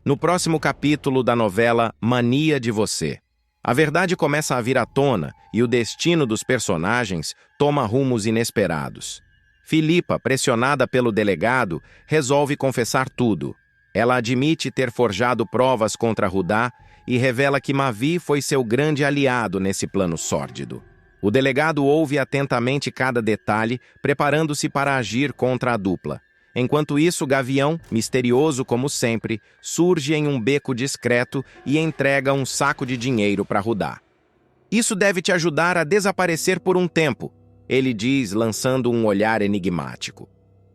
no próximo capítulo da novela Mania de Você. A verdade começa a vir à tona e o destino dos personagens toma rumos inesperados. Filipa, pressionada pelo delegado, resolve confessar tudo. Ela admite ter forjado provas contra Rudá e revela que Mavi foi seu grande aliado nesse plano sórdido. O delegado ouve atentamente cada detalhe, preparando-se para agir contra a dupla. Enquanto isso, Gavião, misterioso como sempre, surge em um beco discreto e entrega um saco de dinheiro para Rudá. "Isso deve te ajudar a desaparecer por um tempo", ele diz, lançando um olhar enigmático.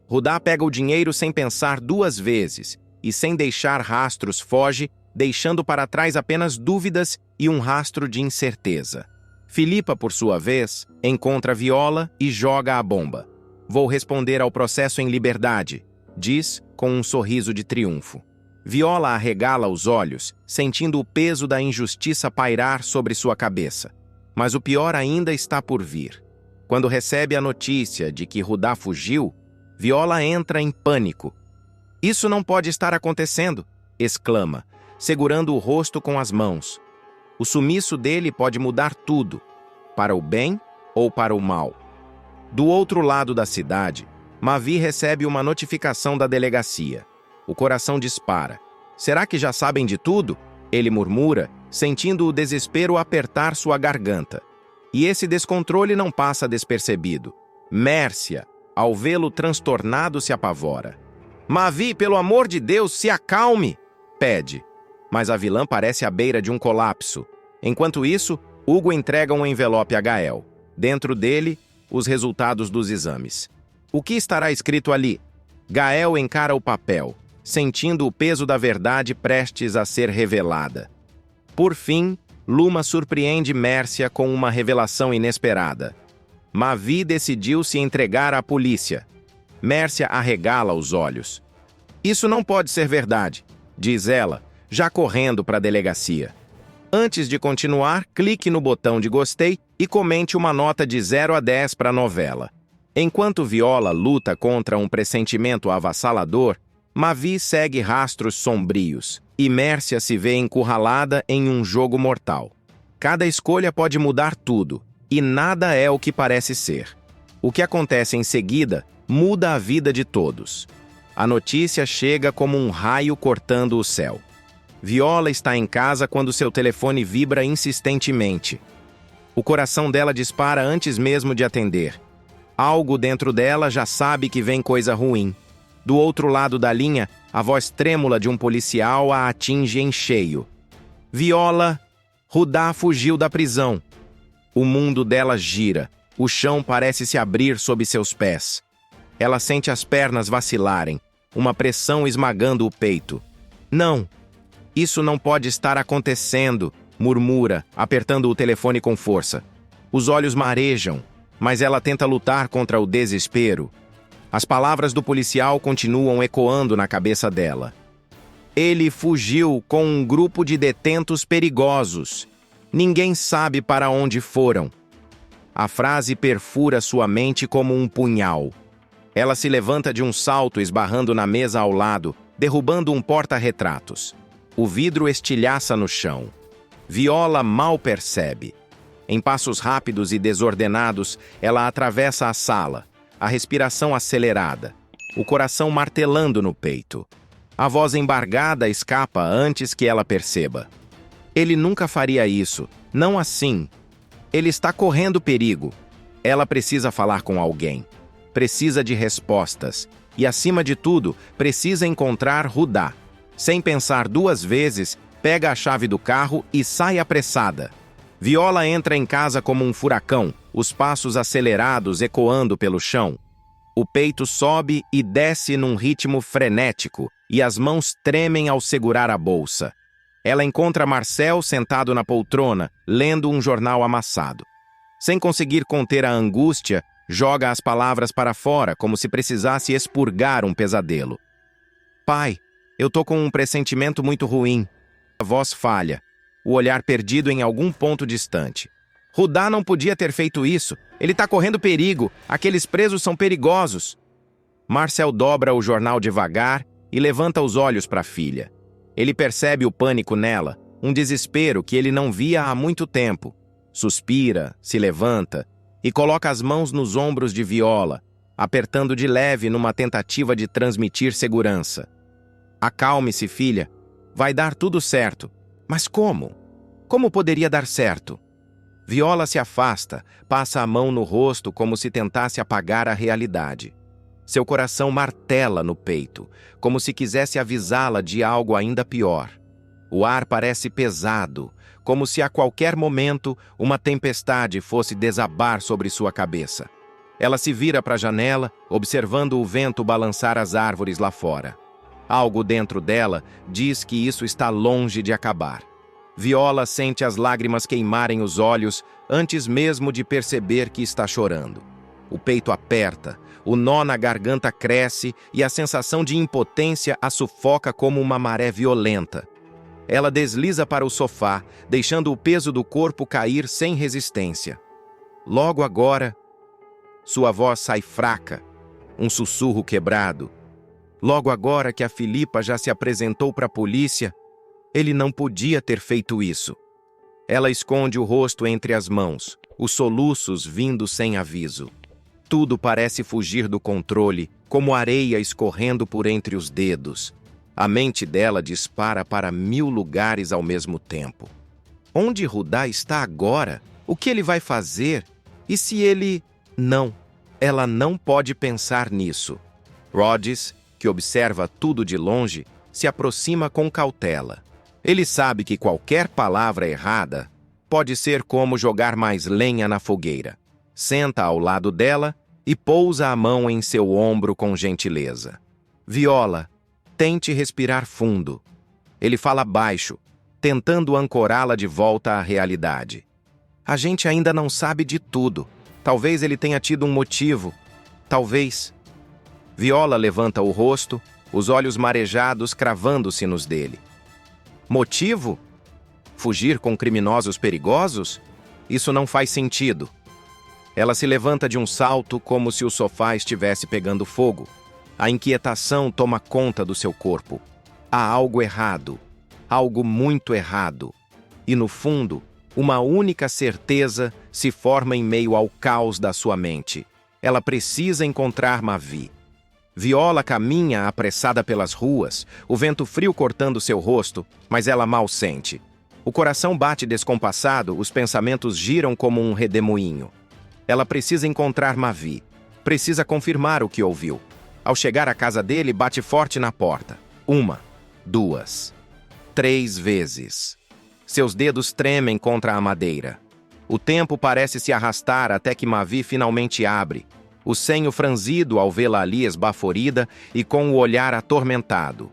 Rudá pega o dinheiro sem pensar duas vezes e, sem deixar rastros, foge, deixando para trás apenas dúvidas e um rastro de incerteza. Filipa, por sua vez, encontra Viola e joga a bomba. "Vou responder ao processo em liberdade", diz com um sorriso de triunfo. Viola arregala os olhos, sentindo o peso da injustiça pairar sobre sua cabeça. Mas o pior ainda está por vir. Quando recebe a notícia de que Rudá fugiu, Viola entra em pânico. "Isso não pode estar acontecendo", exclama, segurando o rosto com as mãos. O sumiço dele pode mudar tudo, para o bem ou para o mal. Do outro lado da cidade, Mavi recebe uma notificação da delegacia. O coração dispara. "Será que já sabem de tudo?", ele murmura, sentindo o desespero apertar sua garganta. E esse descontrole não passa despercebido. Mércia, ao vê-lo transtornado, se apavora. "Mavi, pelo amor de Deus, se acalme!", pede. Mas a vilã parece à beira de um colapso. Enquanto isso, Hugo entrega um envelope a Gael. Dentro dele, os resultados dos exames. O que estará escrito ali? Gael encara o papel, sentindo o peso da verdade prestes a ser revelada. Por fim, Luma surpreende Mércia com uma revelação inesperada. Mavi decidiu se entregar à polícia. Mércia arregala os olhos. "Isso não pode ser verdade", diz ela, já correndo para a delegacia. Antes de continuar, clique no botão de gostei e comente uma nota de 0 a 10 para a novela. Enquanto Viola luta contra um pressentimento avassalador, Mavi segue rastros sombrios e Mércia se vê encurralada em um jogo mortal. Cada escolha pode mudar tudo, e nada é o que parece ser. O que acontece em seguida muda a vida de todos. A notícia chega como um raio cortando o céu. Viola está em casa quando seu telefone vibra insistentemente. O coração dela dispara antes mesmo de atender. Algo dentro dela já sabe que vem coisa ruim. Do outro lado da linha, a voz trêmula de um policial a atinge em cheio. "Viola, Rudá fugiu da prisão." O mundo dela gira. O chão parece se abrir sob seus pés. Ela sente as pernas vacilarem, uma pressão esmagando o peito. "Não! Isso não pode estar acontecendo", murmura, apertando o telefone com força. Os olhos marejam, mas ela tenta lutar contra o desespero. As palavras do policial continuam ecoando na cabeça dela. "Ele fugiu com um grupo de detentos perigosos. Ninguém sabe para onde foram." A frase perfura sua mente como um punhal. Ela se levanta de um salto, esbarrando na mesa ao lado, derrubando um porta-retratos. O vidro estilhaça no chão. Viola mal percebe. Em passos rápidos e desordenados, ela atravessa a sala, a respiração acelerada, o coração martelando no peito. A voz embargada escapa antes que ela perceba. Ele nunca faria isso, não assim. Ele está correndo perigo. Ela precisa falar com alguém. Precisa de respostas. E, acima de tudo, precisa encontrar Rudá. Sem pensar duas vezes, pega a chave do carro e sai apressada. Viola entra em casa como um furacão, os passos acelerados ecoando pelo chão. O peito sobe e desce num ritmo frenético, e as mãos tremem ao segurar a bolsa. Ela encontra Marcel sentado na poltrona, lendo um jornal amassado. Sem conseguir conter a angústia, joga as palavras para fora, como se precisasse expurgar um pesadelo. "Pai, eu tô com um pressentimento muito ruim." A voz falha, o olhar perdido em algum ponto distante. "Rudá não podia ter feito isso. Ele tá correndo perigo. Aqueles presos são perigosos." Marcel dobra o jornal devagar e levanta os olhos para a filha. Ele percebe o pânico nela, um desespero que ele não via há muito tempo. Suspira, se levanta e coloca as mãos nos ombros de Viola, apertando de leve numa tentativa de transmitir segurança. Acalme-se, filha. Vai dar tudo certo. Mas como? Como poderia dar certo? Viola se afasta, passa a mão no rosto como se tentasse apagar a realidade. Seu coração martela no peito, como se quisesse avisá-la de algo ainda pior. O ar parece pesado, como se a qualquer momento uma tempestade fosse desabar sobre sua cabeça. Ela se vira para a janela, observando o vento balançar as árvores lá fora. Algo dentro dela diz que isso está longe de acabar. Viola sente as lágrimas queimarem os olhos antes mesmo de perceber que está chorando. O peito aperta, o nó na garganta cresce e a sensação de impotência a sufoca como uma maré violenta. Ela desliza para o sofá, deixando o peso do corpo cair sem resistência. Logo agora, sua voz sai fraca, um sussurro quebrado. Logo agora que a Filipa já se apresentou para a polícia, ele não podia ter feito isso. Ela esconde o rosto entre as mãos, os soluços vindo sem aviso. Tudo parece fugir do controle, como areia escorrendo por entre os dedos. A mente dela dispara para 1000 lugares ao mesmo tempo. Onde Rudá está agora? O que ele vai fazer? E se ele... Não, ela não pode pensar nisso. Rhodes, que observa tudo de longe, se aproxima com cautela. Ele sabe que qualquer palavra errada pode ser como jogar mais lenha na fogueira. Senta ao lado dela e pousa a mão em seu ombro com gentileza. Viola, tente respirar fundo. Ele fala baixo, tentando ancorá-la de volta à realidade. A gente ainda não sabe de tudo. Talvez ele tenha tido um motivo. Talvez. Viola levanta o rosto, os olhos marejados cravando-se nos dele. Motivo? Fugir com criminosos perigosos? Isso não faz sentido. Ela se levanta de um salto como se o sofá estivesse pegando fogo. A inquietação toma conta do seu corpo. Há algo errado. Algo muito errado. E no fundo, uma única certeza se forma em meio ao caos da sua mente. Ela precisa encontrar Mavi. Viola caminha apressada pelas ruas, o vento frio cortando seu rosto, mas ela mal sente. O coração bate descompassado, os pensamentos giram como um redemoinho. Ela precisa encontrar Mavi. Precisa confirmar o que ouviu. Ao chegar à casa dele, bate forte na porta. 1, 2, 3 vezes. Seus dedos tremem contra a madeira. O tempo parece se arrastar até que Mavi finalmente abre, o senho franzido ao vê-la ali esbaforida e com o olhar atormentado.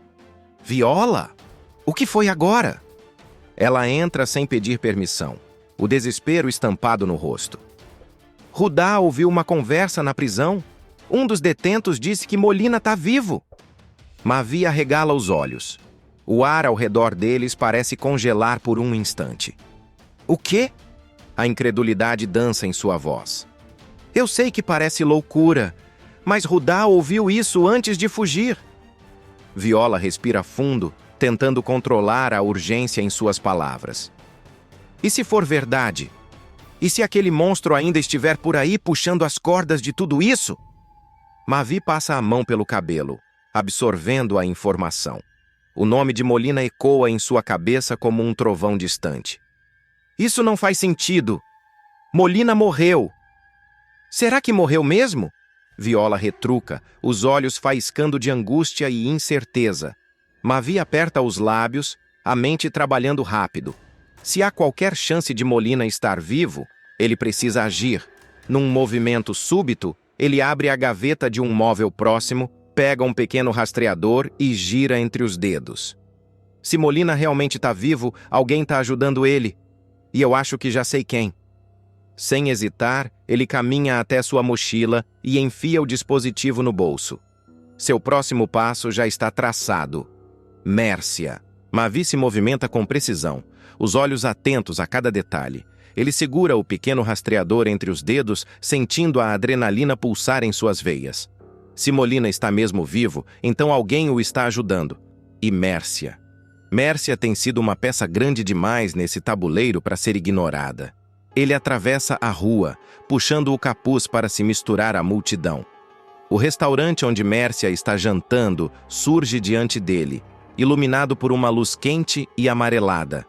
Viola? O que foi agora? Ela entra sem pedir permissão, o desespero estampado no rosto. Rudá ouviu uma conversa na prisão. Um dos detentos disse que Molina está vivo. Mavi arregala os olhos. O ar ao redor deles parece congelar por um instante. O quê? A incredulidade dança em sua voz. Eu sei que parece loucura, mas Rudá ouviu isso antes de fugir. Viola respira fundo, tentando controlar a urgência em suas palavras. E se for verdade? E se aquele monstro ainda estiver por aí puxando as cordas de tudo isso? Mavi passa a mão pelo cabelo, absorvendo a informação. O nome de Molina ecoa em sua cabeça como um trovão distante. Isso não faz sentido. Molina morreu. Será que morreu mesmo? Viola retruca, os olhos faiscando de angústia e incerteza. Mavi aperta os lábios, a mente trabalhando rápido. Se há qualquer chance de Molina estar vivo, ele precisa agir. Num movimento súbito, ele abre a gaveta de um móvel próximo, pega um pequeno rastreador e gira entre os dedos. Se Molina realmente está vivo, alguém está ajudando ele. E eu acho que já sei quem. Sem hesitar, ele caminha até sua mochila e enfia o dispositivo no bolso. Seu próximo passo já está traçado. Mércia. Mavi se movimenta com precisão, os olhos atentos a cada detalhe. Ele segura o pequeno rastreador entre os dedos, sentindo a adrenalina pulsar em suas veias. Se Molina está mesmo vivo, então alguém o está ajudando. E Mércia. Mércia tem sido uma peça grande demais nesse tabuleiro para ser ignorada. Ele atravessa a rua, puxando o capuz para se misturar à multidão. O restaurante onde Mércia está jantando surge diante dele, iluminado por uma luz quente e amarelada.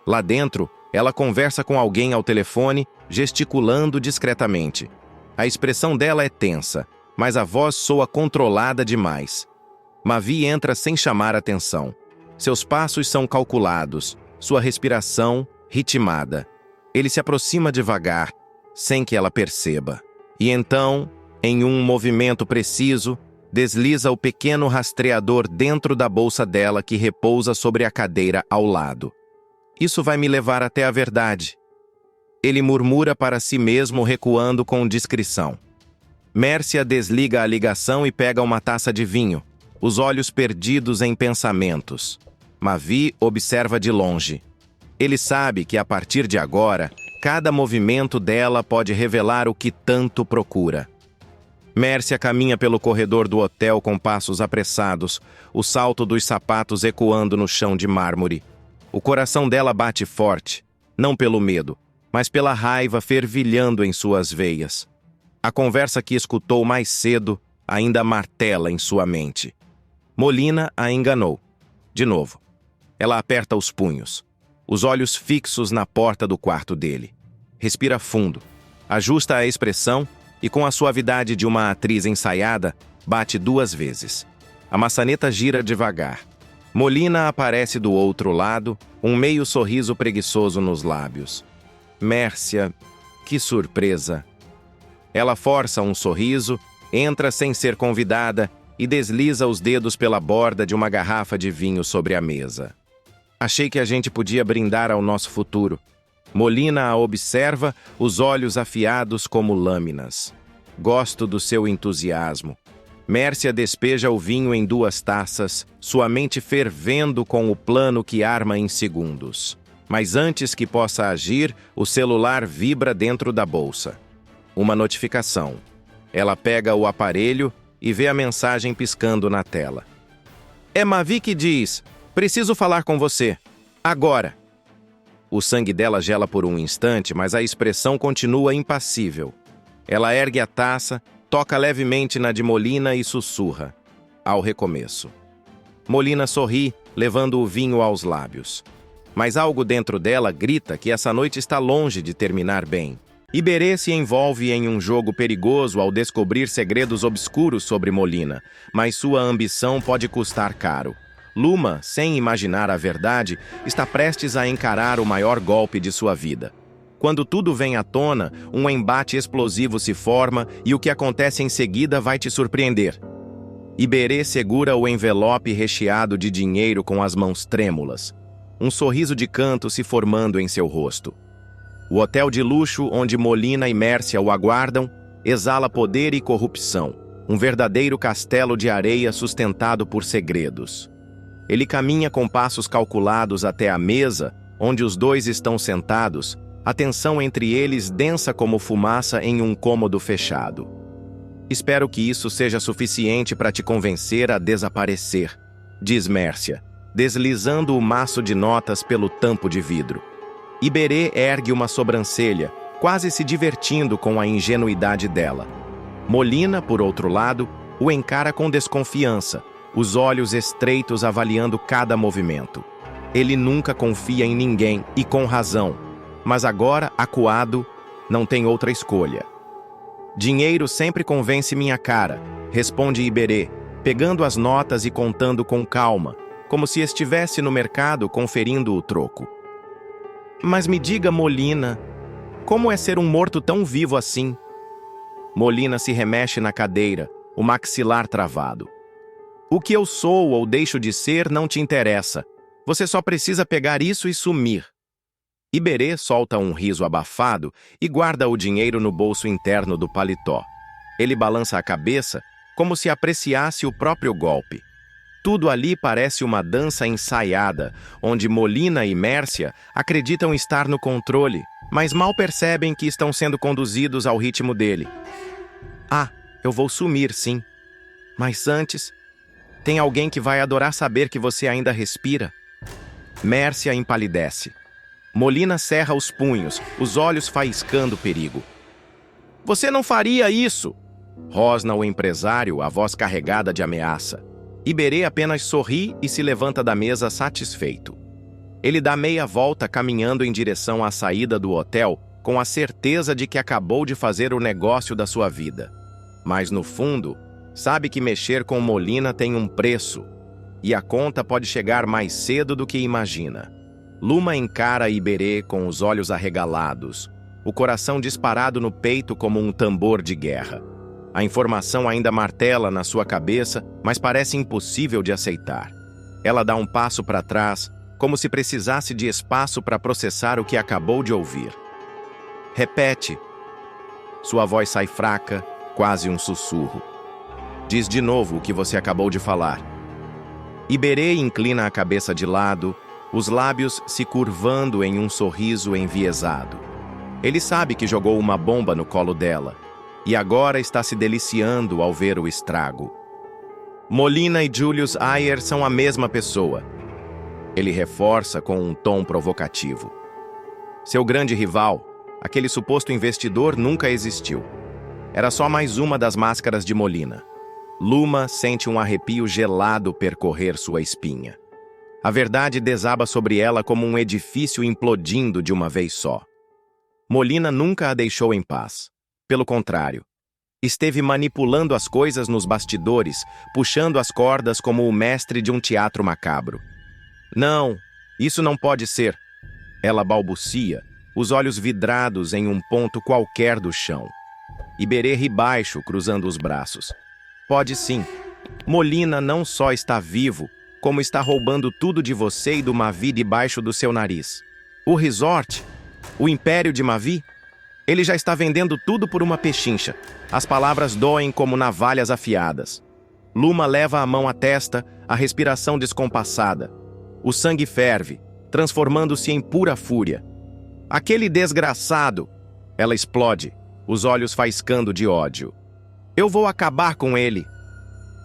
Lá dentro, ela conversa com alguém ao telefone, gesticulando discretamente. A expressão dela é tensa, mas a voz soa controlada demais. Mavi entra sem chamar atenção. Seus passos são calculados, sua respiração ritmada. Ele se aproxima devagar, sem que ela perceba. E então, em um movimento preciso, desliza o pequeno rastreador dentro da bolsa dela que repousa sobre a cadeira ao lado. Isso vai me levar até a verdade. Ele murmura para si mesmo, recuando com discrição. Mércia desliga a ligação e pega uma taça de vinho, os olhos perdidos em pensamentos. Mavi observa de longe. Ele sabe que, a partir de agora, cada movimento dela pode revelar o que tanto procura. Mércia caminha pelo corredor do hotel com passos apressados, o salto dos sapatos ecoando no chão de mármore. O coração dela bate forte, não pelo medo, mas pela raiva fervilhando em suas veias. A conversa que escutou mais cedo ainda martela em sua mente. Molina a enganou. De novo. Ela aperta os punhos, os olhos fixos na porta do quarto dele. Respira fundo, ajusta a expressão e, com a suavidade de uma atriz ensaiada, bate 2 vezes. A maçaneta gira devagar. Molina aparece do outro lado, um meio sorriso preguiçoso nos lábios. Mércia, que surpresa! Ela força um sorriso, entra sem ser convidada e desliza os dedos pela borda de uma garrafa de vinho sobre a mesa. Achei que a gente podia brindar ao nosso futuro. Molina a observa, os olhos afiados como lâminas. Gosto do seu entusiasmo. Mércia despeja o vinho em 2 taças, sua mente fervendo com o plano que arma em segundos. Mas antes que possa agir, o celular vibra dentro da bolsa. Uma notificação. Ela pega o aparelho e vê a mensagem piscando na tela. É Mavi que diz: "Preciso falar com você. Agora." O sangue dela gela por um instante, mas a expressão continua impassível. Ela ergue a taça, toca levemente na de Molina e sussurra: "Ao recomeço." Molina sorri, levando o vinho aos lábios. Mas algo dentro dela grita que essa noite está longe de terminar bem. Iberê se envolve em um jogo perigoso ao descobrir segredos obscuros sobre Molina, mas sua ambição pode custar caro. Luma, sem imaginar a verdade, está prestes a encarar o maior golpe de sua vida. Quando tudo vem à tona, um embate explosivo se forma e o que acontece em seguida vai te surpreender. Iberê segura o envelope recheado de dinheiro com as mãos trêmulas. Um sorriso de canto se formando em seu rosto. O hotel de luxo onde Molina e Mércia o aguardam exala poder e corrupção, um verdadeiro castelo de areia sustentado por segredos. Ele caminha com passos calculados até a mesa, onde os dois estão sentados, a tensão entre eles densa como fumaça em um cômodo fechado. "Espero que isso seja suficiente para te convencer a desaparecer", diz Mércia, deslizando o maço de notas pelo tampo de vidro. Iberê ergue uma sobrancelha, quase se divertindo com a ingenuidade dela. Molina, por outro lado, o encara com desconfiança, os olhos estreitos avaliando cada movimento. Ele nunca confia em ninguém, e com razão, mas agora, acuado, não tem outra escolha. "Dinheiro sempre convence minha cara", responde Iberê, pegando as notas e contando com calma, como se estivesse no mercado conferindo o troco. "Mas me diga, Molina, como é ser um morto tão vivo assim?" Molina se remexe na cadeira, o maxilar travado. "O que eu sou ou deixo de ser não te interessa. Você só precisa pegar isso e sumir." Iberê solta um riso abafado e guarda o dinheiro no bolso interno do paletó. Ele balança a cabeça, como se apreciasse o próprio golpe. Tudo ali parece uma dança ensaiada, onde Molina e Mércia acreditam estar no controle, mas mal percebem que estão sendo conduzidos ao ritmo dele. "Ah, eu vou sumir, sim. Mas antes, tem alguém que vai adorar saber que você ainda respira." Mércia empalidece. Molina cerra os punhos, os olhos faiscando perigo. Você não faria isso! Rosna o empresário, a voz carregada de ameaça. Iberê apenas sorri e se levanta da mesa satisfeito. Ele dá meia volta caminhando em direção à saída do hotel, com a certeza de que acabou de fazer o negócio da sua vida. Mas, no fundo, sabe que mexer com Molina tem um preço, e a conta pode chegar mais cedo do que imagina. Luma encara Iberê com os olhos arregalados, o coração disparado no peito como um tambor de guerra. A informação ainda martela na sua cabeça, mas parece impossível de aceitar. Ela dá um passo para trás, como se precisasse de espaço para processar o que acabou de ouvir. Repete. Sua voz sai fraca, quase um sussurro. Diz de novo o que você acabou de falar. Iberê inclina a cabeça de lado, os lábios se curvando em um sorriso enviesado. Ele sabe que jogou uma bomba no colo dela, e agora está se deliciando ao ver o estrago. Molina e Julius Ayer são a mesma pessoa. Ele reforça com um tom provocativo. Seu grande rival, aquele suposto investidor, nunca existiu. Era só mais uma das máscaras de Molina. Luma sente um arrepio gelado percorrer sua espinha. A verdade desaba sobre ela como um edifício implodindo de uma vez só. Molina nunca a deixou em paz. Pelo contrário, esteve manipulando as coisas nos bastidores, puxando as cordas como o mestre de um teatro macabro. Não, isso não pode ser. Ela balbucia, os olhos vidrados em um ponto qualquer do chão. Iberê ri baixo, cruzando os braços. Pode sim. Molina não só está vivo, como está roubando tudo de você e do Mavi debaixo do seu nariz. O resort, o império de Mavi, ele já está vendendo tudo por uma pechincha. As palavras doem como navalhas afiadas. Luma leva a mão à testa, a respiração descompassada. O sangue ferve, transformando-se em pura fúria. Aquele desgraçado! Ela explode, os olhos faiscando de ódio. Eu vou acabar com ele!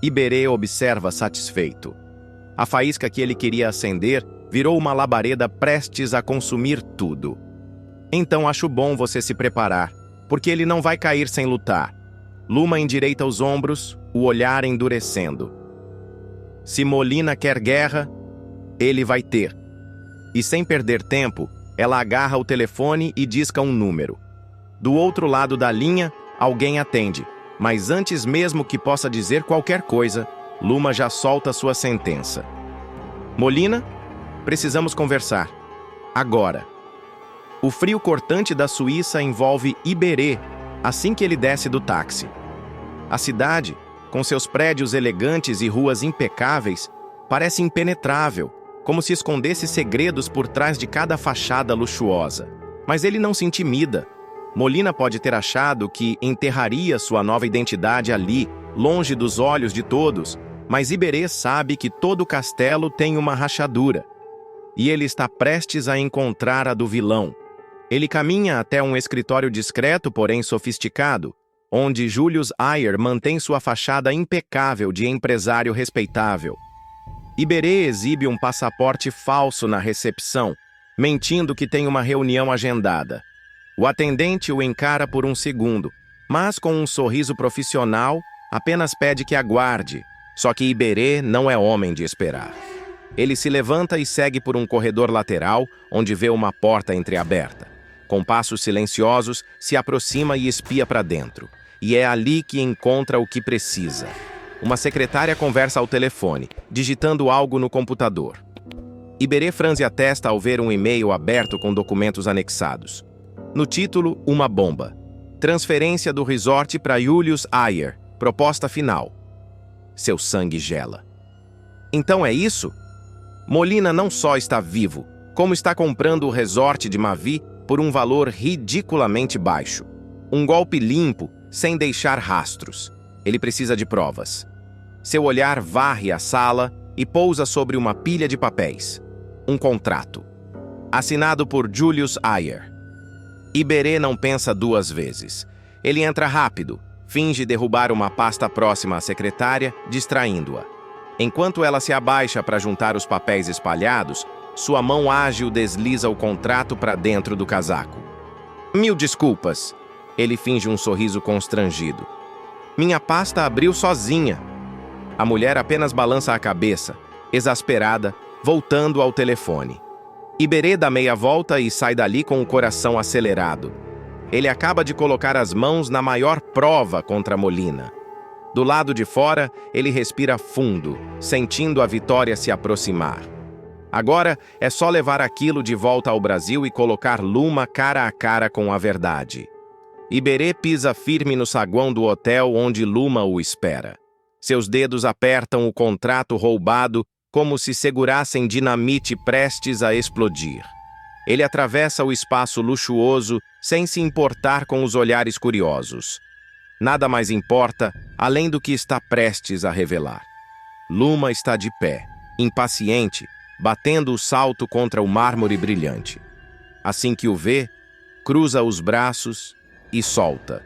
Iberê observa satisfeito. A faísca que ele queria acender virou uma labareda prestes a consumir tudo. Então acho bom você se preparar, porque ele não vai cair sem lutar. Luma endireita os ombros, o olhar endurecendo. Se Molina quer guerra, ele vai ter. E sem perder tempo, ela agarra o telefone e disca um número. Do outro lado da linha, alguém atende, mas antes mesmo que possa dizer qualquer coisa, Luma já solta sua sentença. Molina, precisamos conversar. Agora. O frio cortante da Suíça envolve Iberê assim que ele desce do táxi. A cidade, com seus prédios elegantes e ruas impecáveis, parece impenetrável, como se escondesse segredos por trás de cada fachada luxuosa. Mas ele não se intimida. Molina pode ter achado que enterraria sua nova identidade ali, longe dos olhos de todos, mas Iberê sabe que todo castelo tem uma rachadura. E ele está prestes a encontrar a do vilão. Ele caminha até um escritório discreto, porém sofisticado, onde Julius Ayer mantém sua fachada impecável de empresário respeitável. Iberê exibe um passaporte falso na recepção, mentindo que tem uma reunião agendada. O atendente o encara por um segundo, mas com um sorriso profissional, apenas pede que aguarde. Só que Iberê não é homem de esperar. Ele se levanta e segue por um corredor lateral, onde vê uma porta entreaberta. Com passos silenciosos, se aproxima e espia para dentro. E é ali que encontra o que precisa. Uma secretária conversa ao telefone, digitando algo no computador. Iberê franze a testa ao ver um e-mail aberto com documentos anexados. No título, uma bomba. Transferência do resort para Julius Ayer. Proposta final. Seu sangue gela. Então é isso? Molina não só está vivo, como está comprando o resort de Mavi por um valor ridiculamente baixo. Um golpe limpo, sem deixar rastros. Ele precisa de provas. Seu olhar varre a sala e pousa sobre uma pilha de papéis. Um contrato. Assinado por Julius Ayer. Iberê não pensa duas vezes. Ele entra rápido, finge derrubar uma pasta próxima à secretária, distraindo-a. Enquanto ela se abaixa para juntar os papéis espalhados, Sua mão ágil desliza o contrato para dentro do casaco. Mil desculpas. Ele finge um sorriso constrangido. Minha pasta abriu sozinha. A mulher apenas balança a cabeça, exasperada, voltando ao telefone. Iberê dá meia volta e sai dali com o coração acelerado. Ele acaba de colocar as mãos na maior prova contra Molina. Do lado de fora, ele respira fundo, sentindo a vitória se aproximar. Agora é só levar aquilo de volta ao Brasil e colocar Luma cara a cara com a verdade. Iberê pisa firme no saguão do hotel onde Luma o espera. Seus dedos apertam o contrato roubado como se segurassem dinamite prestes a explodir. Ele atravessa o espaço luxuoso sem se importar com os olhares curiosos. Nada mais importa além do que está prestes a revelar. Luma está de pé, impaciente, batendo o salto contra o mármore brilhante. Assim que o vê, cruza os braços e solta.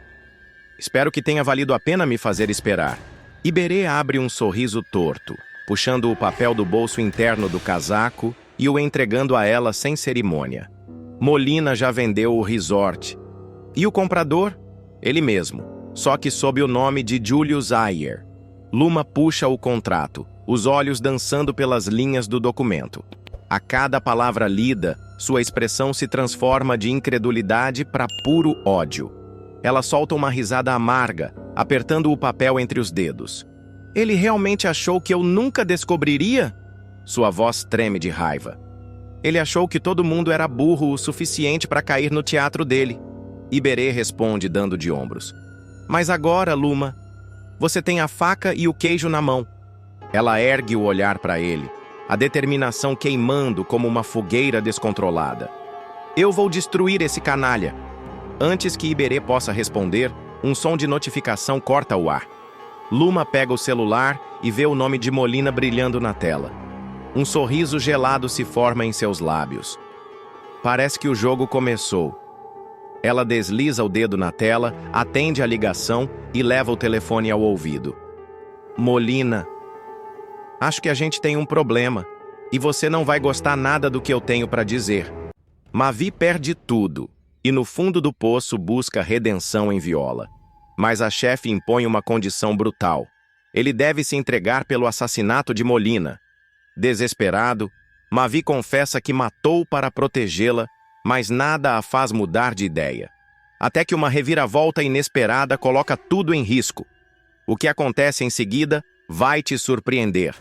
Espero que tenha valido a pena me fazer esperar. Iberê abre um sorriso torto, puxando o papel do bolso interno do casaco e o entregando a ela sem cerimônia. Molina já vendeu o resort. E o comprador? Ele mesmo, só que sob o nome de Julius Ayer. Luma puxa o contrato, os olhos dançando pelas linhas do documento. A cada palavra lida, sua expressão se transforma de incredulidade para puro ódio. Ela solta uma risada amarga, apertando o papel entre os dedos. Ele realmente achou que eu nunca descobriria? Sua voz treme de raiva. Ele achou que todo mundo era burro o suficiente para cair no teatro dele. Iberê responde dando de ombros. Mas agora, Luma, você tem a faca e o queijo na mão. Ela ergue o olhar para ele, a determinação queimando como uma fogueira descontrolada. Eu vou destruir esse canalha. Antes que Iberê possa responder, um som de notificação corta o ar. Luma pega o celular e vê o nome de Molina brilhando na tela. Um sorriso gelado se forma em seus lábios. Parece que o jogo começou. Ela desliza o dedo na tela, atende a ligação e leva o telefone ao ouvido. Molina, acho que a gente tem um problema, e você não vai gostar nada do que eu tenho para dizer. Mavi perde tudo, e no fundo do poço busca redenção em Viola. Mas a chefe impõe uma condição brutal. Ele deve se entregar pelo assassinato de Molina. Desesperado, Mavi confessa que matou para protegê-la, mas nada a faz mudar de ideia. Até que uma reviravolta inesperada coloca tudo em risco. O que acontece em seguida vai te surpreender.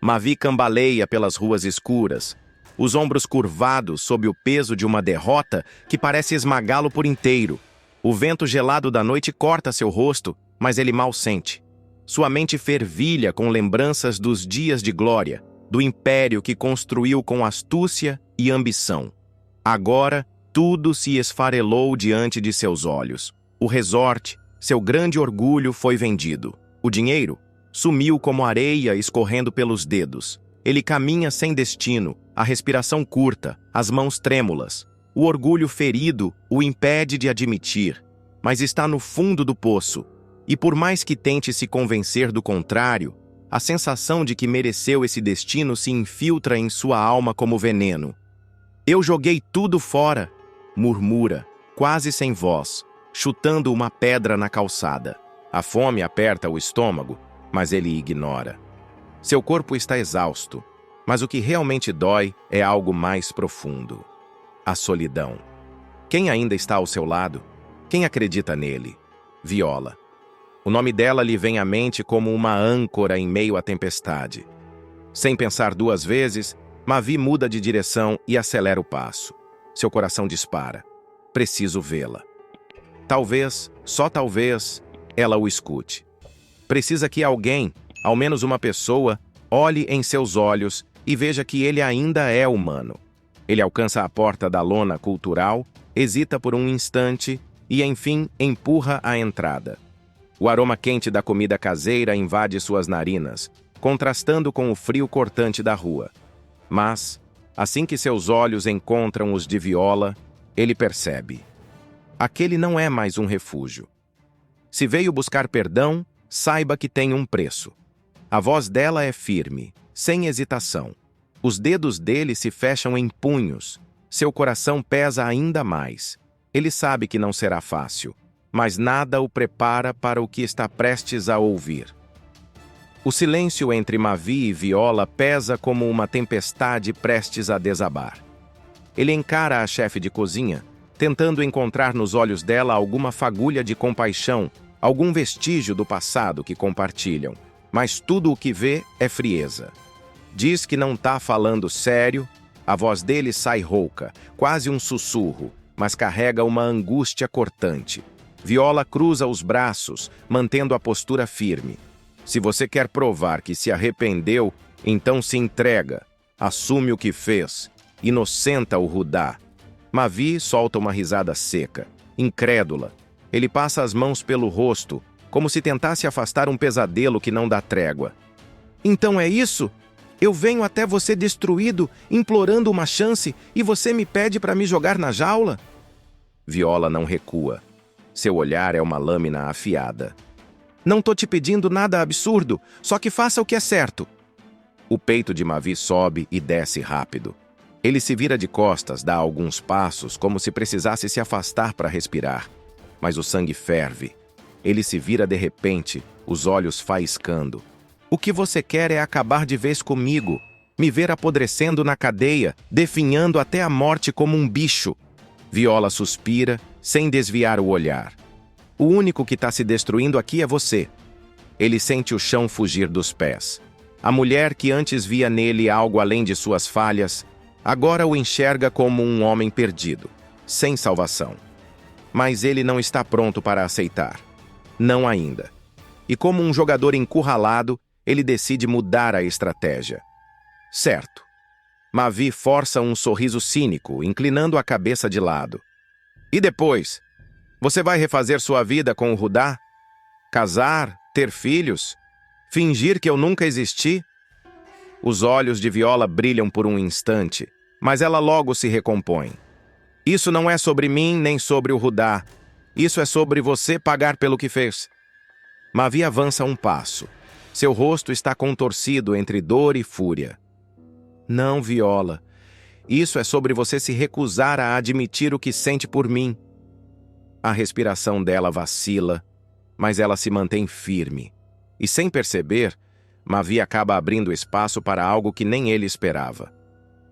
Mavi cambaleia pelas ruas escuras, os ombros curvados sob o peso de uma derrota que parece esmagá-lo por inteiro. O vento gelado da noite corta seu rosto, mas ele mal sente. Sua mente fervilha com lembranças dos dias de glória, do império que construiu com astúcia e ambição. Agora, tudo se esfarelou diante de seus olhos. O resort, seu grande orgulho, foi vendido. O dinheiro sumiu como areia escorrendo pelos dedos. Ele caminha sem destino, a respiração curta, as mãos trêmulas. O orgulho ferido o impede de admitir, mas está no fundo do poço. E por mais que tente se convencer do contrário, a sensação de que mereceu esse destino se infiltra em sua alma como veneno. Eu joguei tudo fora, murmura, quase sem voz, chutando uma pedra na calçada. A fome aperta o estômago, mas ele ignora. Seu corpo está exausto, mas o que realmente dói é algo mais profundo. A solidão. Quem ainda está ao seu lado? Quem acredita nele? Viola. O nome dela lhe vem à mente como uma âncora em meio à tempestade. Sem pensar duas vezes, Mavi muda de direção e acelera o passo. Seu coração dispara. Preciso vê-la. Talvez, só talvez, ela o escute. Precisa que alguém, ao menos uma pessoa, olhe em seus olhos e veja que ele ainda é humano. Ele alcança a porta da lona cultural, hesita por um instante e, enfim, empurra a entrada. O aroma quente da comida caseira invade suas narinas, contrastando com o frio cortante da rua. Mas, assim que seus olhos encontram os de Viola, ele percebe. Aquele não é mais um refúgio. Se veio buscar perdão, saiba que tem um preço. A voz dela é firme, sem hesitação. Os dedos dele se fecham em punhos. Seu coração pesa ainda mais. Ele sabe que não será fácil, mas nada o prepara para o que está prestes a ouvir. O silêncio entre Mavi e Viola pesa como uma tempestade prestes a desabar. Ele encara a chefe de cozinha, tentando encontrar nos olhos dela alguma fagulha de compaixão, algum vestígio do passado que compartilham, mas tudo o que vê é frieza. Diz que não está falando sério, a voz dele sai rouca, quase um sussurro, mas carrega uma angústia cortante. Viola cruza os braços, mantendo a postura firme. Se você quer provar que se arrependeu, então se entrega, assume o que fez, inocenta o Rudá. Mavi solta uma risada seca, incrédula. Ele passa as mãos pelo rosto, como se tentasse afastar um pesadelo que não dá trégua. Então é isso? Eu venho até você destruído, implorando uma chance, e você me pede para me jogar na jaula? Viola não recua. Seu olhar é uma lâmina afiada. Não tô te pedindo nada absurdo, só que faça o que é certo. O peito de Mavi sobe e desce rápido. Ele se vira de costas, dá alguns passos, como se precisasse se afastar para respirar. Mas o sangue ferve. Ele se vira de repente, os olhos faiscando. O que você quer é acabar de vez comigo, me ver apodrecendo na cadeia, definhando até a morte como um bicho. Viola suspira, sem desviar o olhar. O único que está se destruindo aqui é você. Ele sente o chão fugir dos pés. A mulher que antes via nele algo além de suas falhas, agora o enxerga como um homem perdido, sem salvação. Mas ele não está pronto para aceitar. Não ainda. E como um jogador encurralado, ele decide mudar a estratégia. Certo. Mavi força um sorriso cínico, inclinando a cabeça de lado. E depois? Você vai refazer sua vida com o Rudá? Casar? Ter filhos? Fingir que eu nunca existi? Os olhos de Viola brilham por um instante, mas ela logo se recompõe. Isso não é sobre mim nem sobre o Rudá. Isso é sobre você pagar pelo que fez. Mavi avança um passo. Seu rosto está contorcido entre dor e fúria. Não, Viola. Isso é sobre você se recusar a admitir o que sente por mim. A respiração dela vacila, mas ela se mantém firme. E sem perceber, Mavi acaba abrindo espaço para algo que nem ele esperava.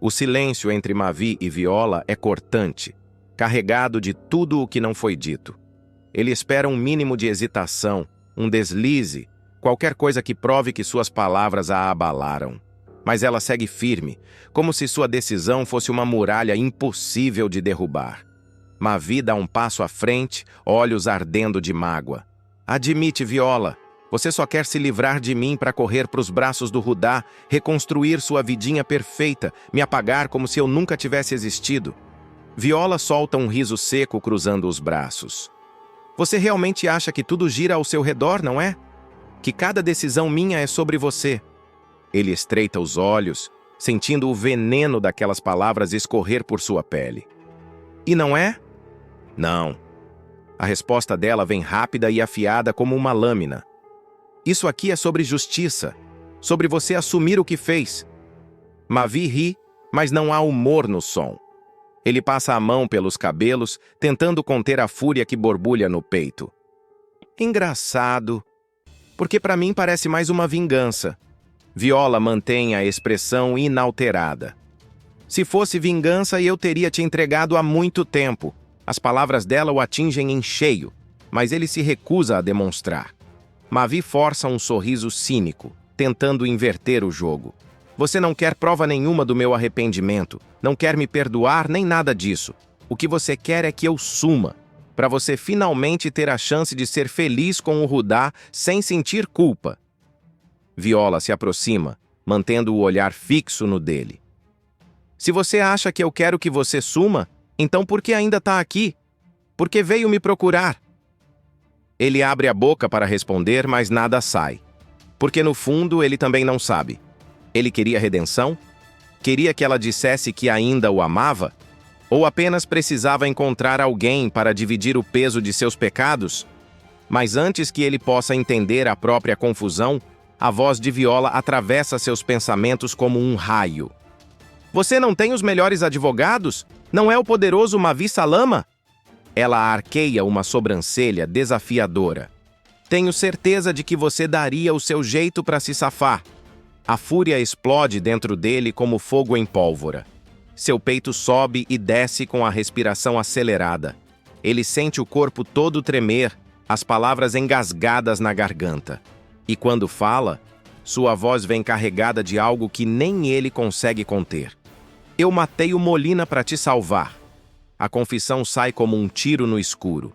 O silêncio entre Mavi e Viola é cortante, carregado de tudo o que não foi dito. Ele espera um mínimo de hesitação, um deslize, qualquer coisa que prove que suas palavras a abalaram. Mas ela segue firme, como se sua decisão fosse uma muralha impossível de derrubar. Mavi dá um passo à frente, olhos ardendo de mágoa. Admite, Viola. Você só quer se livrar de mim para correr para os braços do Rudá, reconstruir sua vidinha perfeita, me apagar como se eu nunca tivesse existido. Viola solta um riso seco cruzando os braços. Você realmente acha que tudo gira ao seu redor, não é? Que cada decisão minha é sobre você. Ele estreita os olhos, sentindo o veneno daquelas palavras escorrer por sua pele. E não é? Não. A resposta dela vem rápida e afiada como uma lâmina. Isso aqui é sobre justiça, sobre você assumir o que fez. Mavi ri, mas não há humor no som. Ele passa a mão pelos cabelos, tentando conter a fúria que borbulha no peito. Engraçado, porque para mim parece mais uma vingança. Viola mantém a expressão inalterada. Se fosse vingança, eu teria te entregado há muito tempo. As palavras dela o atingem em cheio, mas ele se recusa a demonstrar. Mavi força um sorriso cínico, tentando inverter o jogo. Você não quer prova nenhuma do meu arrependimento, não quer me perdoar nem nada disso. O que você quer é que eu suma, para você finalmente ter a chance de ser feliz com o Rudá sem sentir culpa. Viola se aproxima, mantendo o olhar fixo no dele. Se você acha que eu quero que você suma, então por que ainda está aqui? Por que veio me procurar? Ele abre a boca para responder, mas nada sai. Porque no fundo ele também não sabe. Ele queria redenção? Queria que ela dissesse que ainda o amava? Ou apenas precisava encontrar alguém para dividir o peso de seus pecados? Mas antes que ele possa entender a própria confusão, a voz de Viola atravessa seus pensamentos como um raio. Você não tem os melhores advogados? Não é o poderoso Mavi Salama? Ela arqueia uma sobrancelha desafiadora. Tenho certeza de que você daria o seu jeito para se safar. A fúria explode dentro dele como fogo em pólvora. Seu peito sobe e desce com a respiração acelerada. Ele sente o corpo todo tremer, as palavras engasgadas na garganta. E quando fala, sua voz vem carregada de algo que nem ele consegue conter. Eu matei o Molina para te salvar. A confissão sai como um tiro no escuro.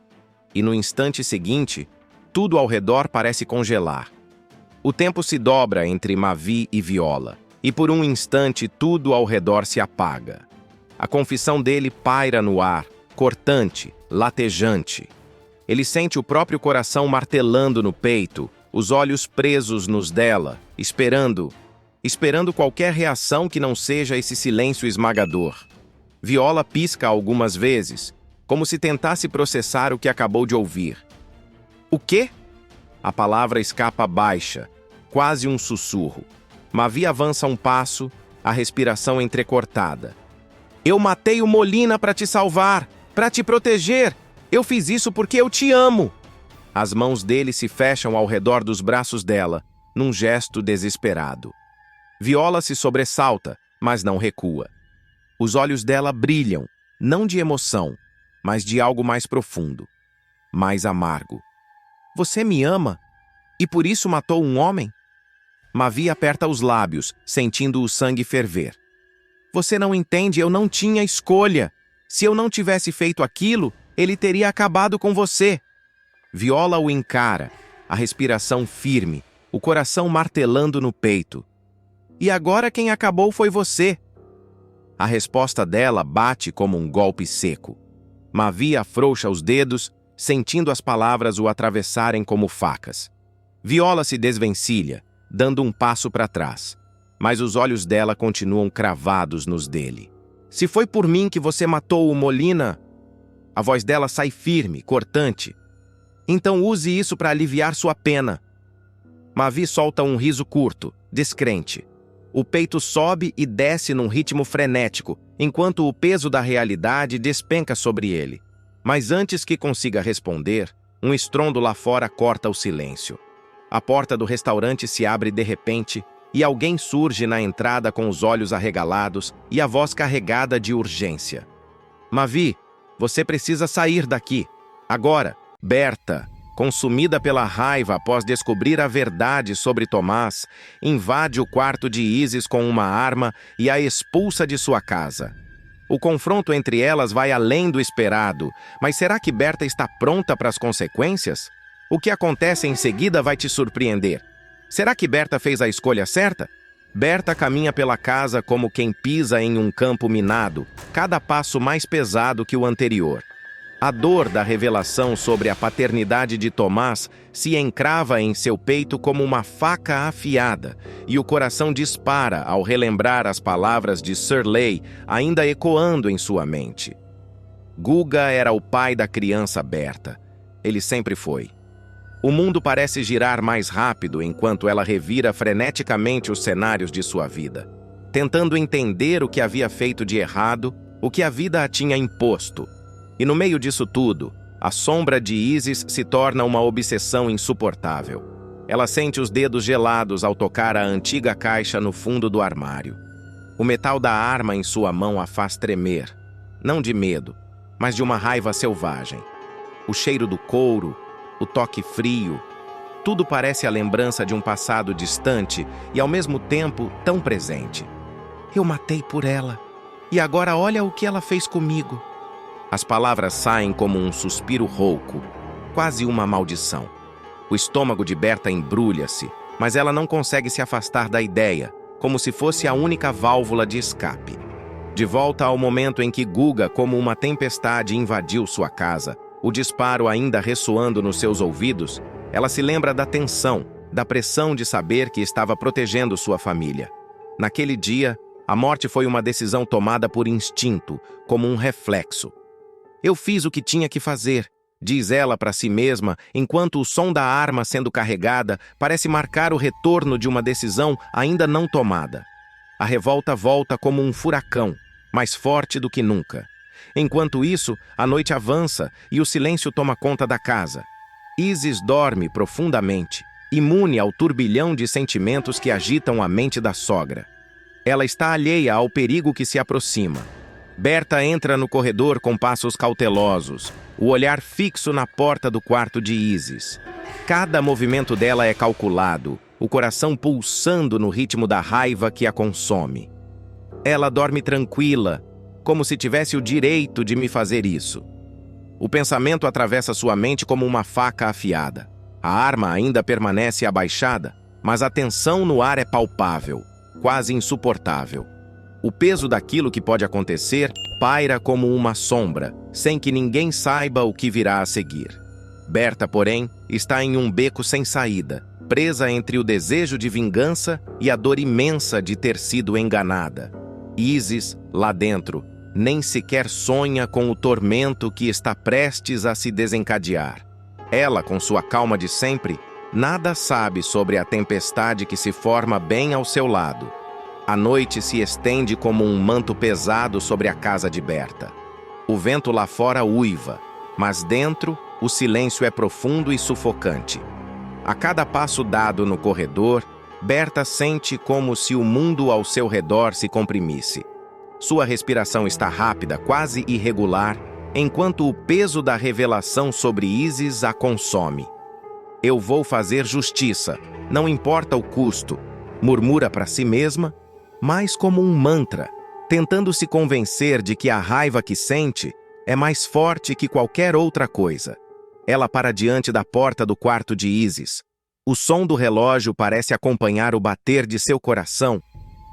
E no instante seguinte, tudo ao redor parece congelar. O tempo se dobra entre Mavi e Viola, e por um instante tudo ao redor se apaga. A confissão dele paira no ar, cortante, latejante. Ele sente o próprio coração martelando no peito, os olhos presos nos dela, esperando qualquer reação que não seja esse silêncio esmagador. Viola pisca algumas vezes, como se tentasse processar o que acabou de ouvir. O quê? A palavra escapa baixa, quase um sussurro. Mavi avança um passo, a respiração entrecortada. Eu matei o Molina para te salvar, para te proteger. Eu fiz isso porque eu te amo. As mãos dele se fecham ao redor dos braços dela, num gesto desesperado. Viola se sobressalta, mas não recua. Os olhos dela brilham, não de emoção, mas de algo mais profundo, mais amargo. Você me ama? E por isso matou um homem? Mavi aperta os lábios, sentindo o sangue ferver. Você não entende, eu não tinha escolha. Se eu não tivesse feito aquilo, ele teria acabado com você. Viola o encara, a respiração firme, o coração martelando no peito. E agora quem acabou foi você. A resposta dela bate como um golpe seco. Mavi afrouxa os dedos, sentindo as palavras o atravessarem como facas. Viola se desvencilha, dando um passo para trás, mas os olhos dela continuam cravados nos dele. Se foi por mim que você matou o Molina... A voz dela sai firme, cortante. Então use isso para aliviar sua pena. Mavi solta um riso curto, descrente. O peito sobe e desce num ritmo frenético, enquanto o peso da realidade despenca sobre ele. Mas antes que consiga responder, um estrondo lá fora corta o silêncio. A porta do restaurante se abre de repente e alguém surge na entrada com os olhos arregalados e a voz carregada de urgência. Mavi, você precisa sair daqui. Agora. Berta, consumida pela raiva após descobrir a verdade sobre Tomás, invade o quarto de Isis com uma arma e a expulsa de sua casa. O confronto entre elas vai além do esperado, mas será que Berta está pronta para as consequências? O que acontece em seguida vai te surpreender. Será que Berta fez a escolha certa? Berta caminha pela casa como quem pisa em um campo minado, cada passo mais pesado que o anterior. A dor da revelação sobre a paternidade de Tomás se encrava em seu peito como uma faca afiada, e o coração dispara ao relembrar as palavras de Shirley ainda ecoando em sua mente. Guga era o pai da criança Berta. Ele sempre foi. O mundo parece girar mais rápido enquanto ela revira freneticamente os cenários de sua vida, tentando entender o que havia feito de errado, o que a vida a tinha imposto. E no meio disso tudo, a sombra de Isis se torna uma obsessão insuportável. Ela sente os dedos gelados ao tocar a antiga caixa no fundo do armário. O metal da arma em sua mão a faz tremer, não de medo, mas de uma raiva selvagem. O cheiro do couro, o toque frio, tudo parece a lembrança de um passado distante e ao mesmo tempo tão presente. Eu matei por ela, e agora olha o que ela fez comigo. As palavras saem como um suspiro rouco, quase uma maldição. O estômago de Berta embrulha-se, mas ela não consegue se afastar da ideia, como se fosse a única válvula de escape. De volta ao momento em que Guga, como uma tempestade, invadiu sua casa, o disparo ainda ressoando nos seus ouvidos, ela se lembra da tensão, da pressão de saber que estava protegendo sua família. Naquele dia, a morte foi uma decisão tomada por instinto, como um reflexo. Eu fiz o que tinha que fazer, diz ela para si mesma, enquanto o som da arma sendo carregada parece marcar o retorno de uma decisão ainda não tomada. A revolta volta como um furacão, mais forte do que nunca. Enquanto isso, a noite avança e o silêncio toma conta da casa. Isis dorme profundamente, imune ao turbilhão de sentimentos que agitam a mente da sogra. Ela está alheia ao perigo que se aproxima. Berta entra no corredor com passos cautelosos, o olhar fixo na porta do quarto de Isis. Cada movimento dela é calculado, o coração pulsando no ritmo da raiva que a consome. Ela dorme tranquila, como se tivesse o direito de me fazer isso. O pensamento atravessa sua mente como uma faca afiada. A arma ainda permanece abaixada, mas a tensão no ar é palpável, quase insuportável. O peso daquilo que pode acontecer paira como uma sombra, sem que ninguém saiba o que virá a seguir. Berta, porém, está em um beco sem saída, presa entre o desejo de vingança e a dor imensa de ter sido enganada. Isis, lá dentro, nem sequer sonha com o tormento que está prestes a se desencadear. Ela, com sua calma de sempre, nada sabe sobre a tempestade que se forma bem ao seu lado. A noite se estende como um manto pesado sobre a casa de Berta. O vento lá fora uiva, mas dentro o silêncio é profundo e sufocante. A cada passo dado no corredor, Berta sente como se o mundo ao seu redor se comprimisse. Sua respiração está rápida, quase irregular, enquanto o peso da revelação sobre Isis a consome. Eu vou fazer justiça, não importa o custo, murmura para si mesma, mas como um mantra, tentando se convencer de que a raiva que sente é mais forte que qualquer outra coisa. Ela para diante da porta do quarto de Isis. O som do relógio parece acompanhar o bater de seu coração,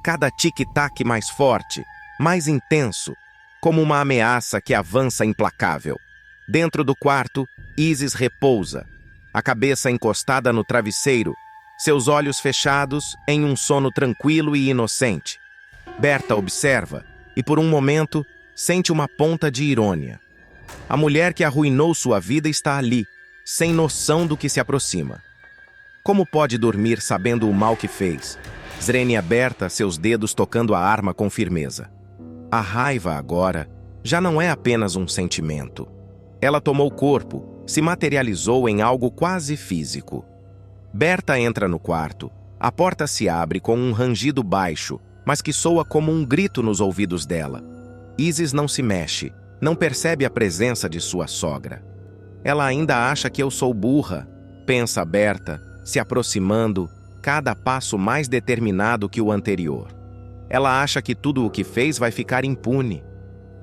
cada tic-tac mais forte, mais intenso, como uma ameaça que avança implacável. Dentro do quarto, Isis repousa, a cabeça encostada no travesseiro, seus olhos fechados em um sono tranquilo e inocente. Berta observa e, por um momento, sente uma ponta de irônia. A mulher que arruinou sua vida está ali, sem noção do que se aproxima. Como pode dormir sabendo o mal que fez? Zrenia aberta, seus dedos tocando a arma com firmeza. A raiva agora já não é apenas um sentimento. Ela tomou corpo, se materializou em algo quase físico. Berta entra no quarto. A porta se abre com um rangido baixo, mas que soa como um grito nos ouvidos dela. Isis não se mexe, não percebe a presença de sua sogra. Ela ainda acha que eu sou burra, pensa Berta, se aproximando, cada passo mais determinado que o anterior. Ela acha que tudo o que fez vai ficar impune.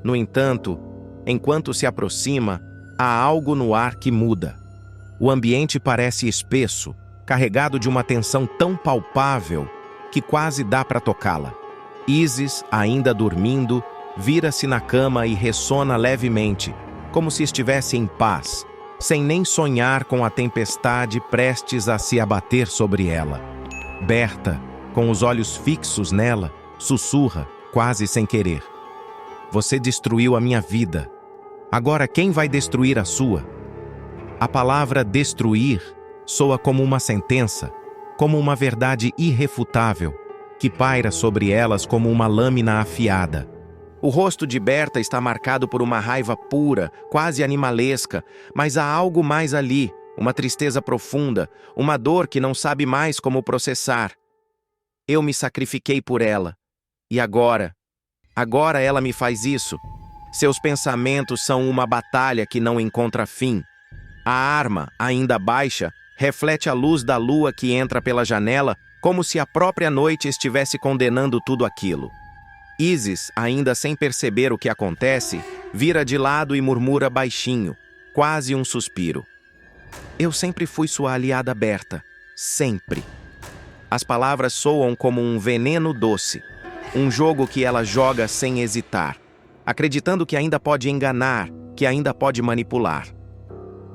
No entanto, enquanto se aproxima, há algo no ar que muda. O ambiente parece espesso, carregado de uma tensão tão palpável que quase dá para tocá-la. Isis, ainda dormindo, vira-se na cama e ressona levemente, como se estivesse em paz, sem nem sonhar com a tempestade prestes a se abater sobre ela. Berta, com os olhos fixos nela, sussurra, quase sem querer: "Você destruiu a minha vida. Agora quem vai destruir a sua?" A palavra destruir soa como uma sentença, como uma verdade irrefutável, que paira sobre elas como uma lâmina afiada. O rosto de Berta está marcado por uma raiva pura, quase animalesca, mas há algo mais ali, uma tristeza profunda, uma dor que não sabe mais como processar. Eu me sacrifiquei por ela. E agora ela me faz isso. Seus pensamentos são uma batalha que não encontra fim. A arma, ainda baixa, reflete a luz da lua que entra pela janela, como se a própria noite estivesse condenando tudo aquilo. Isis, ainda sem perceber o que acontece, vira de lado e murmura baixinho, quase um suspiro: "Eu sempre fui sua aliada, Berta. Sempre." As palavras soam como um veneno doce, um jogo que ela joga sem hesitar, acreditando que ainda pode enganar, que ainda pode manipular.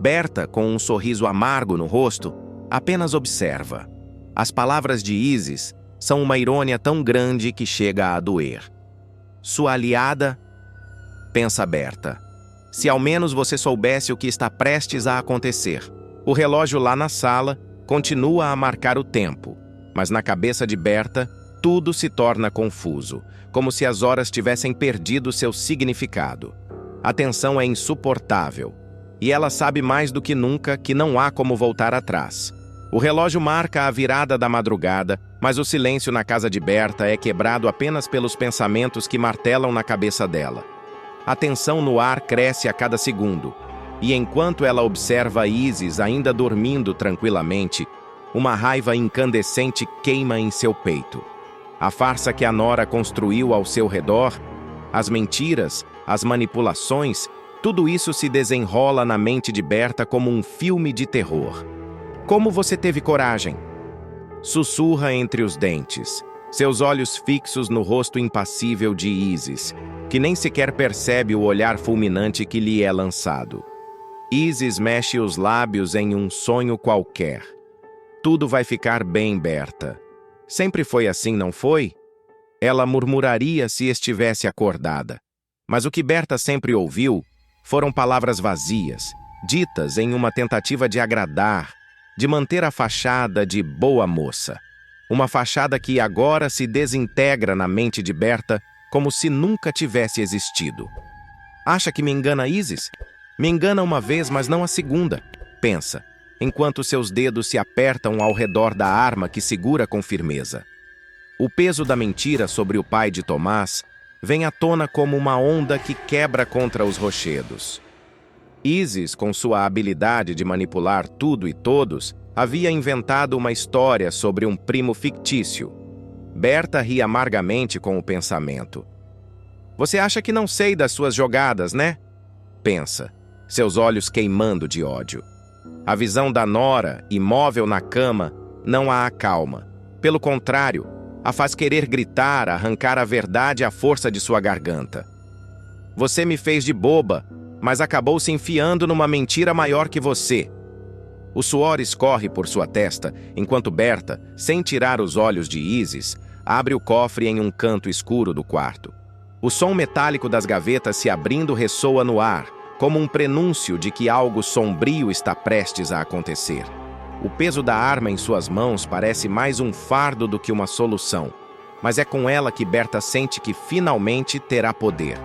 Berta, com um sorriso amargo no rosto, apenas observa. As palavras de Isis são uma irônia tão grande que chega a doer. "Sua aliada?" pensa Berta. "Se ao menos você soubesse o que está prestes a acontecer." O relógio lá na sala continua a marcar o tempo, mas na cabeça de Berta, Tudo se torna confuso, como se as horas tivessem perdido seu significado. A tensão é insuportável, e ela sabe mais do que nunca que não há como voltar atrás. O relógio marca a virada da madrugada, mas o silêncio na casa de Berta é quebrado apenas pelos pensamentos que martelam na cabeça dela. A tensão no ar cresce a cada segundo, e enquanto ela observa Isis ainda dormindo tranquilamente, uma raiva incandescente queima em seu peito. A farsa que a nora construiu ao seu redor, as mentiras, as manipulações, tudo isso se desenrola na mente de Berta como um filme de terror. Como você teve coragem? Sussurra entre os dentes, seus olhos fixos no rosto impassível de Isis, que nem sequer percebe o olhar fulminante que lhe é lançado. Isis mexe os lábios em um sonho qualquer. Tudo vai ficar bem, Berta. Sempre foi assim, não foi? Ela murmuraria se estivesse acordada. Mas o que Berta sempre ouviu foram palavras vazias, ditas em uma tentativa de agradar, de manter a fachada de boa moça. Uma fachada que agora se desintegra na mente de Berta como se nunca tivesse existido. Acha que me engana, Isis? Me engana uma vez, mas não a segunda, pensa, enquanto seus dedos se apertam ao redor da arma que segura com firmeza. O peso da mentira sobre o pai de Tomás vem à tona como uma onda que quebra contra os rochedos. Isis, com sua habilidade de manipular tudo e todos, havia inventado uma história sobre um primo fictício. Berta ri amargamente com o pensamento. Você acha que não sei das suas jogadas, né? Pensa, seus olhos queimando de ódio. A visão da nora, imóvel na cama, não a acalma. Pelo contrário, a faz querer gritar, arrancar a verdade à força de sua garganta. Você me fez de boba, mas acabou se enfiando numa mentira maior que você. O suor escorre por sua testa, enquanto Berta, sem tirar os olhos de Isis, abre o cofre em um canto escuro do quarto. O som metálico das gavetas se abrindo ressoa no ar, como um prenúncio de que algo sombrio está prestes a acontecer. O peso da arma em suas mãos parece mais um fardo do que uma solução, mas é com ela que Berta sente que finalmente terá poder.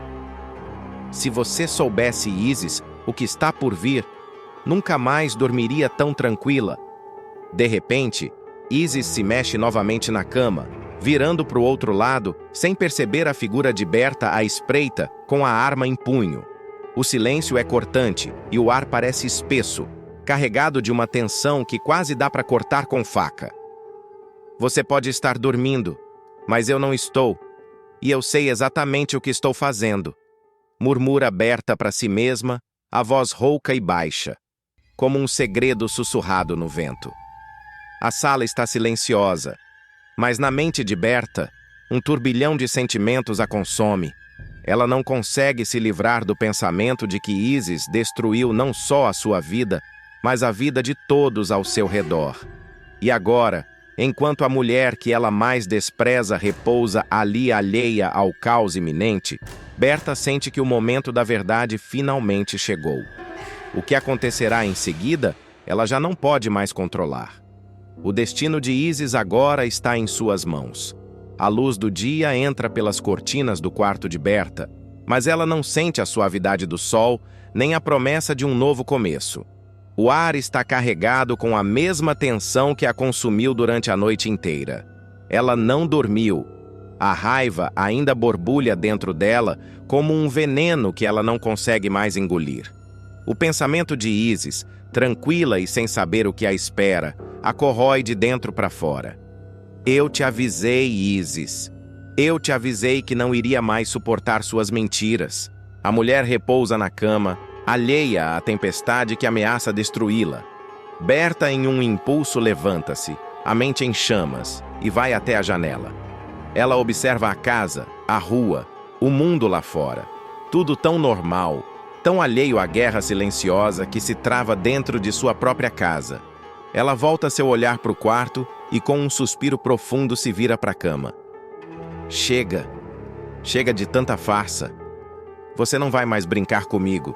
Se você soubesse, Isis, o que está por vir, nunca mais dormiria tão tranquila. De repente, Isis se mexe novamente na cama, virando para o outro lado, sem perceber a figura de Berta à espreita, com a arma em punho. O silêncio é cortante e o ar parece espesso, carregado de uma tensão que quase dá para cortar com faca. Você pode estar dormindo, mas eu não estou, e eu sei exatamente o que estou fazendo. Murmura Berta para si mesma, a voz rouca e baixa, como um segredo sussurrado no vento. A sala está silenciosa, mas na mente de Berta, um turbilhão de sentimentos a consome. Ela não consegue se livrar do pensamento de que Isis destruiu não só a sua vida, mas a vida de todos ao seu redor. E agora, enquanto a mulher que ela mais despreza repousa ali alheia ao caos iminente, Berta sente que o momento da verdade finalmente chegou. O que acontecerá em seguida, ela já não pode mais controlar. O destino de Isis agora está em suas mãos. A luz do dia entra pelas cortinas do quarto de Berta, mas ela não sente a suavidade do sol, nem a promessa de um novo começo. O ar está carregado com a mesma tensão que a consumiu durante a noite inteira. Ela não dormiu. A raiva ainda borbulha dentro dela como um veneno que ela não consegue mais engolir. O pensamento de Isis, tranquila e sem saber o que a espera, a corrói de dentro para fora. Eu te avisei, Isis. Eu te avisei que não iria mais suportar suas mentiras. A mulher repousa na cama, alheia à tempestade que ameaça destruí-la. Berta, em um impulso, levanta-se, a mente em chamas, e vai até a janela. Ela observa a casa, a rua, o mundo lá fora. Tudo tão normal, tão alheio à guerra silenciosa que se trava dentro de sua própria casa. Ela volta seu olhar para o quarto e, com um suspiro profundo, se vira para a cama. Chega. Chega de tanta farsa. Você não vai mais brincar comigo.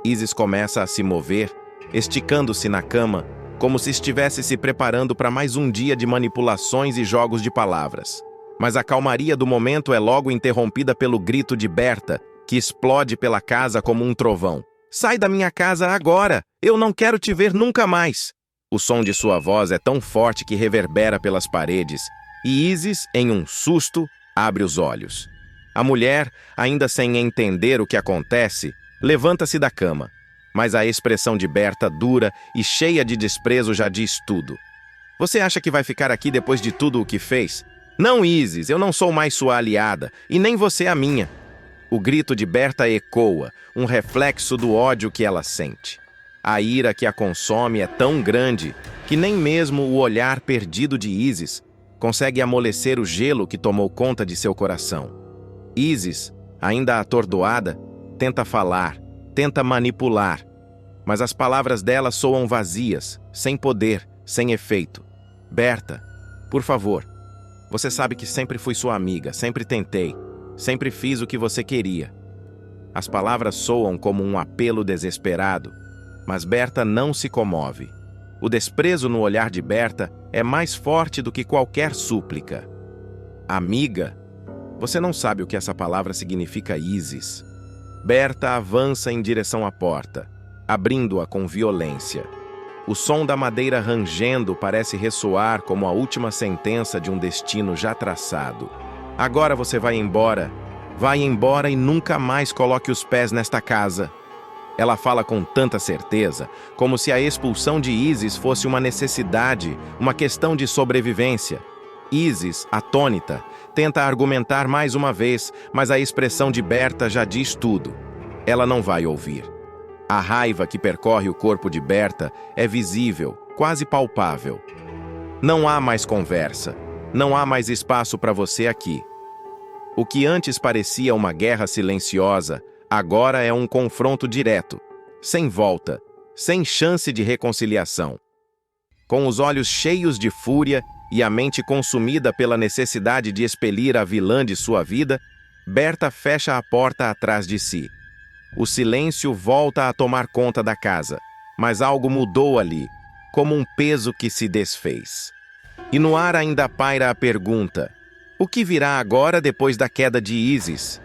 Isis começa a se mover, esticando-se na cama, como se estivesse se preparando para mais um dia de manipulações e jogos de palavras. Mas a calmaria do momento é logo interrompida pelo grito de Berta, que explode pela casa como um trovão. Sai da minha casa agora! Eu não quero te ver nunca mais! O som de sua voz é tão forte que reverbera pelas paredes, e Isis, em um susto, abre os olhos. A mulher, ainda sem entender o que acontece, levanta-se da cama. Mas a expressão de Berta, dura e cheia de desprezo, já diz tudo. Você acha que vai ficar aqui depois de tudo o que fez? Não, Isis, eu não sou mais sua aliada, e nem você a minha. O grito de Berta ecoa, um reflexo do ódio que ela sente. A ira que a consome é tão grande que nem mesmo o olhar perdido de Isis consegue amolecer o gelo que tomou conta de seu coração. Isis, ainda atordoada, tenta falar, tenta manipular, mas as palavras dela soam vazias, sem poder, sem efeito. Berta, por favor, você sabe que sempre fui sua amiga, sempre tentei, sempre fiz o que você queria. As palavras soam como um apelo desesperado, mas Berta não se comove. O desprezo no olhar de Berta é mais forte do que qualquer súplica. Amiga? Você não sabe o que essa palavra significa, Isis. Berta avança em direção à porta, abrindo-a com violência. O som da madeira rangendo parece ressoar como a última sentença de um destino já traçado. Agora você vai embora. Vai embora e nunca mais coloque os pés nesta casa. Ela fala com tanta certeza, como se a expulsão de Isis fosse uma necessidade, uma questão de sobrevivência. Isis, atônita, tenta argumentar mais uma vez, mas a expressão de Berta já diz tudo. Ela não vai ouvir. A raiva que percorre o corpo de Berta é visível, quase palpável. Não há mais conversa. Não há mais espaço para você aqui. O que antes parecia uma guerra silenciosa, agora é um confronto direto, sem volta, sem chance de reconciliação. Com os olhos cheios de fúria e a mente consumida pela necessidade de expelir a vilã de sua vida, Berta fecha a porta atrás de si. O silêncio volta a tomar conta da casa, mas algo mudou ali, como um peso que se desfez. E no ar ainda paira a pergunta: o que virá agora depois da queda de Isis?